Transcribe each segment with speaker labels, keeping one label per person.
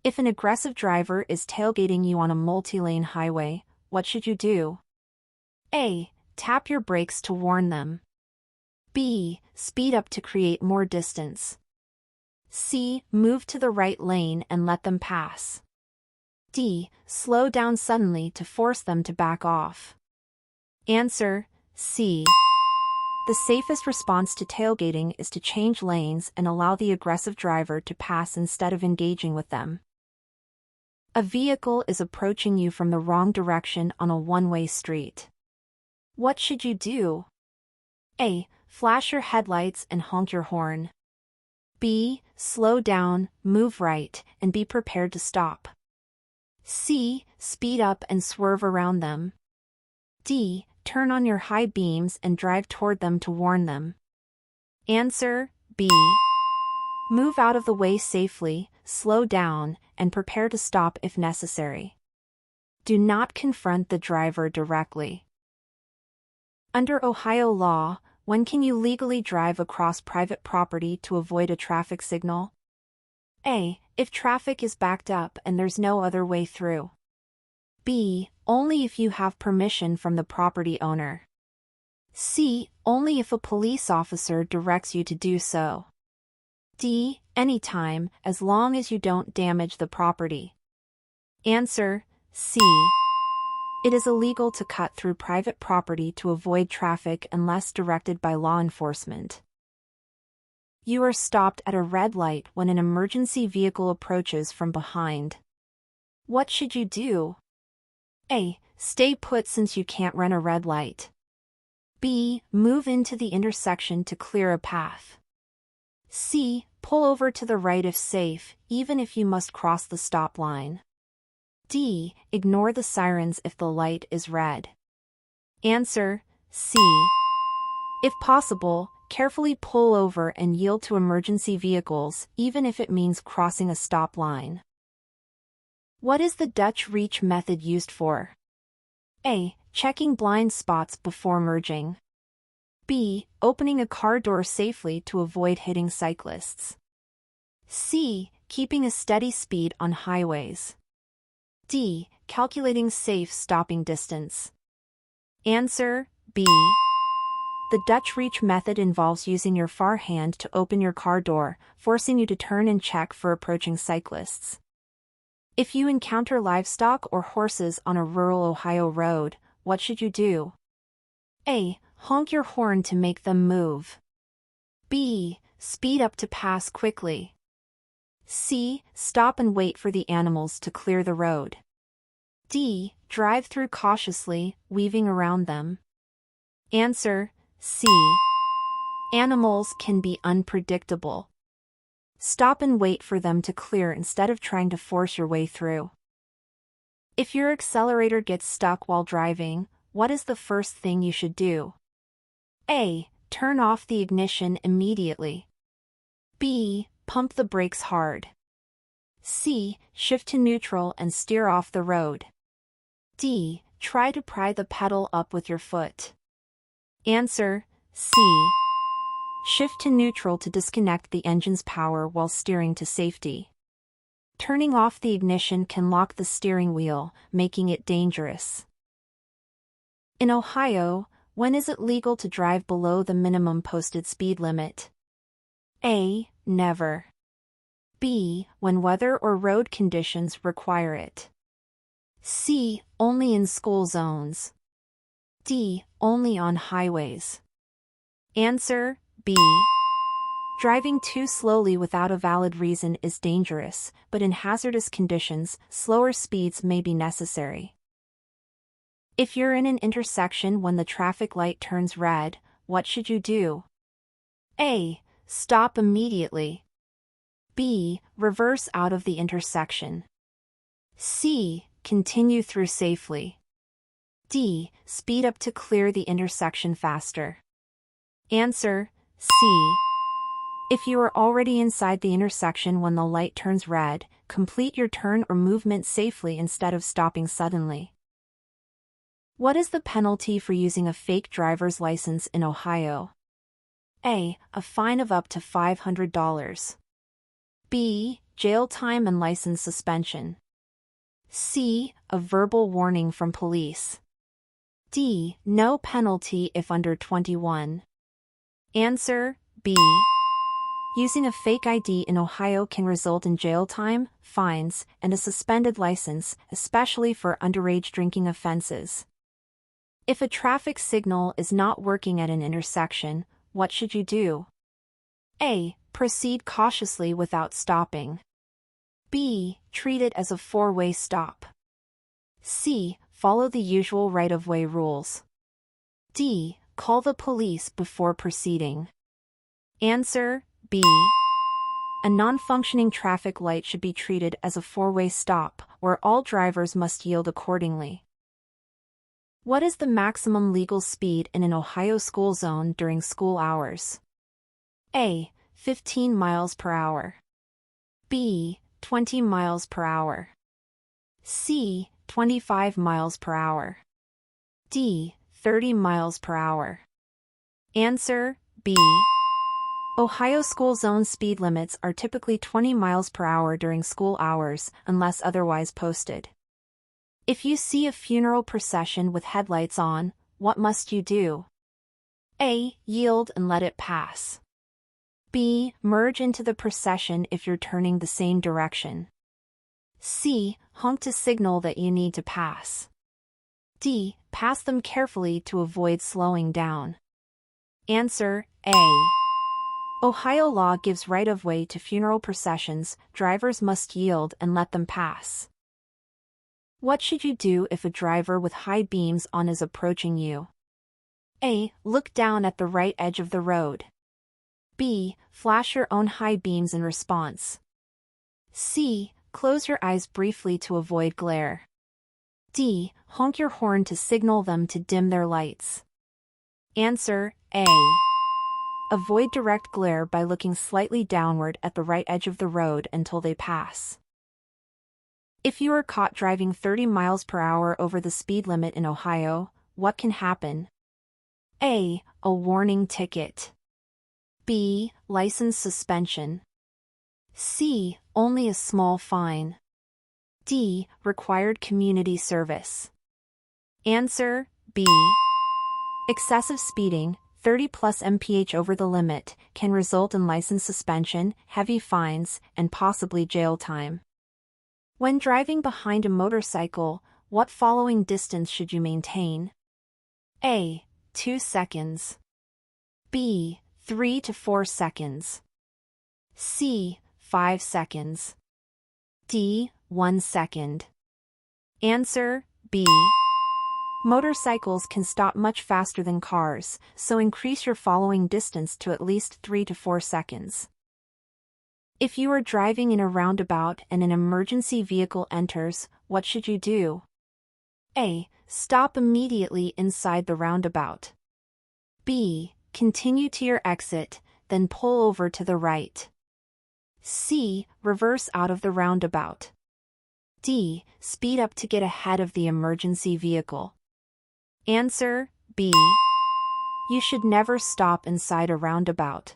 Speaker 1: If an aggressive driver is tailgating you on a multi-lane highway, what should you do? A. Tap your brakes to warn them. B. Speed up to create more distance. C. Move to the right lane and let them pass. D. Slow down suddenly to force them to back off. Answer: C. The safest response to tailgating is to change lanes and allow the aggressive driver to pass instead of engaging with them. A vehicle is approaching you from the wrong direction on a one-way street. What should you do? A. Flash your headlights and honk your horn. B. Slow down, move right, and be prepared to stop. C. Speed up and swerve around them. D. Turn on your high beams and drive toward them to warn them. Answer: B. Move out of the way safely, slow down, and prepare to stop if necessary. Do not confront the driver directly. Under Ohio law, when can you legally drive across private property to avoid a traffic signal? A. If traffic is backed up and there's no other way through. B. Only if you have permission from the property owner. C. Only if a police officer directs you to do so. D. Anytime, as long as you don't damage the property. Answer: C. It is illegal to cut through private property to avoid traffic unless directed by law enforcement. You are stopped at a red light when an emergency vehicle approaches from behind. What should you do? A. Stay put since you can't run a red light. B. Move into the intersection to clear a path. C. Pull over to the right if safe, even if you must cross the stop line. D. Ignore the sirens if the light is red. Answer: C. If possible, carefully pull over and yield to emergency vehicles, even if it means crossing a stop line. What is the Dutch reach method used for? A. Checking blind spots before merging. B. Opening a car door safely to avoid hitting cyclists. C. Keeping a steady speed on highways. D. Calculating safe stopping distance. Answer: B. The Dutch reach method involves using your far hand to open your car door, forcing you to turn and check for approaching cyclists. If you encounter livestock or horses on a rural Ohio road, what should you do? A. Honk your horn to make them move. B. Speed up to pass quickly. C. Stop and wait for the animals to clear the road. D. Drive through cautiously, weaving around them. Answer: C. Animals can be unpredictable. Stop and wait for them to clear instead of trying to force your way through. If your accelerator gets stuck while driving, what is the first thing you should do? A. Turn off the ignition immediately. B. Pump the brakes hard. C. Shift to neutral and steer off the road. D. Try to pry the pedal up with your foot. Answer: C. Shift to neutral to disconnect the engine's power while steering to safety. Turning off the ignition can lock the steering wheel, making it dangerous. In Ohio, when is it legal to drive below the minimum posted speed limit? A. Never. B. When weather or road conditions require it. C. Only in school zones. D. Only on highways. Answer: B. Driving too slowly without a valid reason is dangerous, but in hazardous conditions, slower speeds may be necessary. If you're in an intersection when the traffic light turns red, what should you do? A. Stop immediately. B. Reverse out of the intersection. C. Continue through safely. D. Speed up to clear the intersection faster. Answer: C. If you are already inside the intersection when the light turns red, complete your turn or movement safely instead of stopping suddenly. What is the penalty for using a fake driver's license in Ohio? A. A fine of up to $500. B. Jail time and license suspension. C. A verbal warning from police. D. No penalty if under 21. Answer B. Using a fake ID in Ohio can result in jail time, fines, and a suspended license, especially for underage drinking offenses. If a traffic signal is not working at an intersection, what should you do? A. Proceed cautiously without stopping. B. Treat it as a four-way stop. C. Follow the usual right-of-way rules. D. Call the police before proceeding. Answer B. A non-functioning traffic light should be treated as a four-way stop, where all drivers must yield accordingly. What is the maximum legal speed in an Ohio school zone during school hours? A. 15 miles per hour. B. 20 miles per hour. C. 25 miles per hour. D. 30 miles per hour. Answer B. Ohio school zone speed limits are typically 20 miles per hour during school hours, unless otherwise posted. If you see a funeral procession with headlights on, what must you do? A. Yield and let it pass. B. Merge into the procession if you're turning the same direction. C. Honk to signal that you need to pass. D. Pass them carefully to avoid slowing down. Answer A. Ohio law gives right-of-way to funeral processions. Drivers must yield and let them pass. What should you do if a driver with high beams on is approaching you? A. Look down at the right edge of the road. B. Flash your own high beams in response. C. Close your eyes briefly to avoid glare. D. Honk your horn to signal them to dim their lights. Answer A. Avoid direct glare by looking slightly downward at the right edge of the road until they pass. If you are caught driving 30 miles per hour over the speed limit in Ohio, what can happen? A. A warning ticket. B. License suspension. C. Only a small fine. D. Required community service. Answer B. Excessive speeding, 30 plus mph over the limit, can result in license suspension, heavy fines, and possibly jail time. When driving behind a motorcycle, what following distance should you maintain? A. 2 seconds. B. 3 to 4 seconds. C. 5 seconds. D. 1 second. Answer B. Motorcycles can stop much faster than cars, so increase your following distance to at least 3 to 4 seconds. If you are driving in a roundabout and an emergency vehicle enters, what should you do? A. Stop immediately inside the roundabout. B. Continue to your exit, then pull over to the right. C. Reverse out of the roundabout. D. Speed up to get ahead of the emergency vehicle. Answer B. You should never stop inside a roundabout.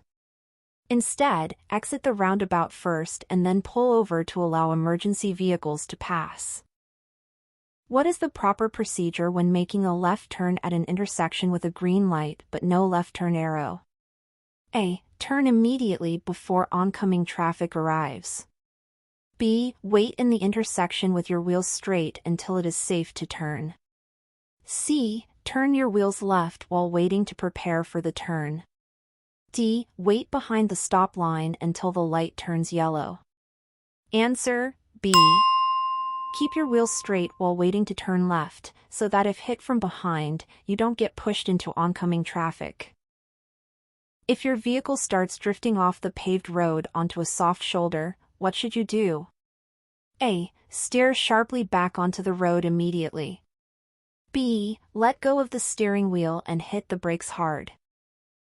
Speaker 1: Instead, exit the roundabout first and then pull over to allow emergency vehicles to pass. What is the proper procedure when making a left turn at an intersection with a green light but no left turn arrow? A. Turn immediately before oncoming traffic arrives. B. Wait in the intersection with your wheels straight until it is safe to turn. C. Turn your wheels left while waiting to prepare for the turn. D. Wait behind the stop line until the light turns yellow. Answer B. Keep your wheels straight while waiting to turn left, so that if hit from behind, you don't get pushed into oncoming traffic. If your vehicle starts drifting off the paved road onto a soft shoulder, what should you do? A. Steer sharply back onto the road immediately. B. Let go of the steering wheel and hit the brakes hard.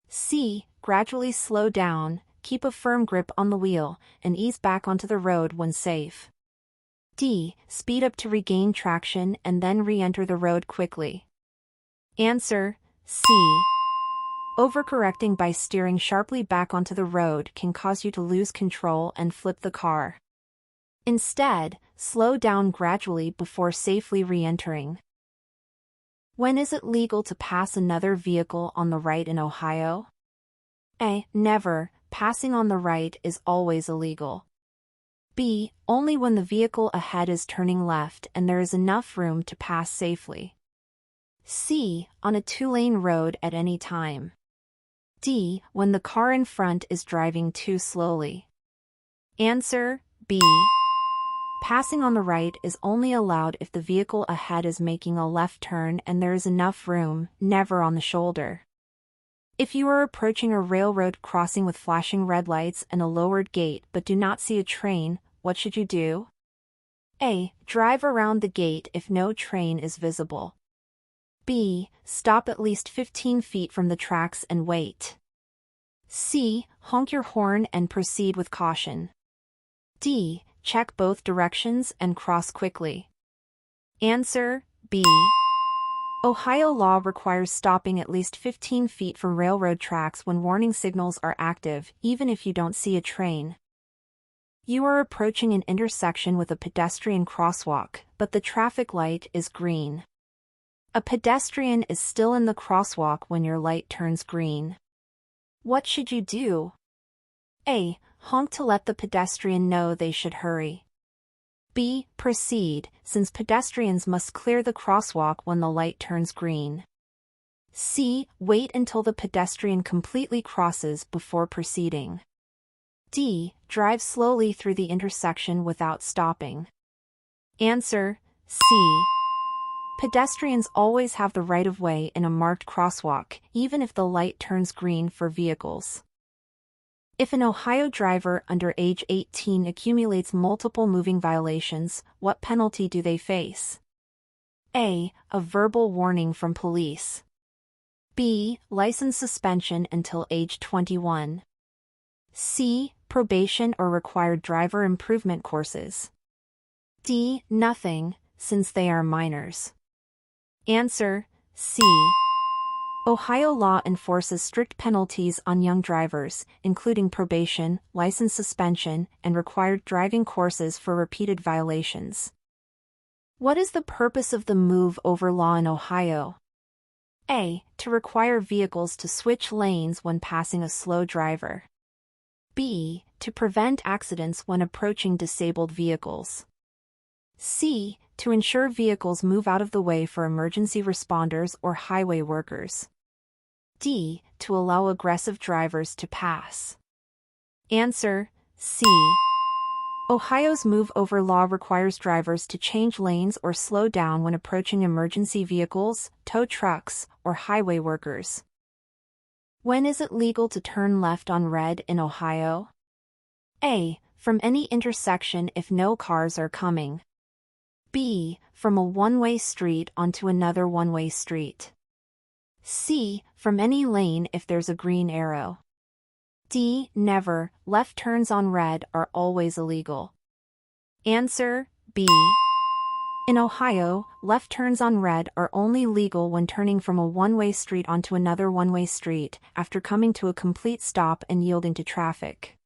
Speaker 1: C. Gradually slow down, keep a firm grip on the wheel, and ease back onto the road when safe. D. Speed up to regain traction and then re-enter the road quickly. Answer C. Overcorrecting by steering sharply back onto the road can cause you to lose control and flip the car. Instead, slow down gradually before safely re-entering. When is it legal to pass another vehicle on the right in Ohio? A. Never. Passing on the right is always illegal. B. Only when the vehicle ahead is turning left and there is enough room to pass safely. C. On a two-lane road at any time. D. When the car in front is driving too slowly. Answer: B. Passing on the right is only allowed if the vehicle ahead is making a left turn and there is enough room, never on the shoulder. If you are approaching a railroad crossing with flashing red lights and a lowered gate but do not see a train, what should you do? A. Drive around the gate if no train is visible. B. Stop at least 15 feet from the tracks and wait. C. Honk your horn and proceed with caution. D. Check both directions and cross quickly. Answer: B. Ohio law requires stopping at least 15 feet from railroad tracks when warning signals are active, even if you don't see a train. You are approaching an intersection with a pedestrian crosswalk, but the traffic light is green. A pedestrian is still in the crosswalk when your light turns green. What should you do? A. Honk to let the pedestrian know they should hurry. B. Proceed, since pedestrians must clear the crosswalk when the light turns green. C. Wait until the pedestrian completely crosses before proceeding. D. Drive slowly through the intersection without stopping. Answer: C. Pedestrians always have the right-of-way in a marked crosswalk, even if the light turns green for vehicles. If an Ohio driver under age 18 accumulates multiple moving violations, what penalty do they face? A. A verbal warning from police. B. License suspension until age 21. C. Probation or required driver improvement courses. D. Nothing, since they are minors. Answer: C. Ohio law enforces strict penalties on young drivers, including probation, license suspension, and required driving courses for repeated violations. What is the purpose of the move-over law in Ohio? A. To require vehicles to switch lanes when passing a slow driver. B. To prevent accidents when approaching disabled vehicles. C. To ensure vehicles move out of the way for emergency responders or highway workers. D. To allow aggressive drivers to pass. Answer: C. Ohio's move-over law requires drivers to change lanes or slow down when approaching emergency vehicles, tow trucks, or highway workers. When is it legal to turn left on red in Ohio? A. From any intersection if no cars are coming. B. From a one-way street onto another one-way street. C. From any lane if there's a green arrow. D. Never. Left turns on red are always illegal. Answer: B. In Ohio, left turns on red are only legal when turning from a one-way street onto another one-way street, after coming to a complete stop and yielding to traffic.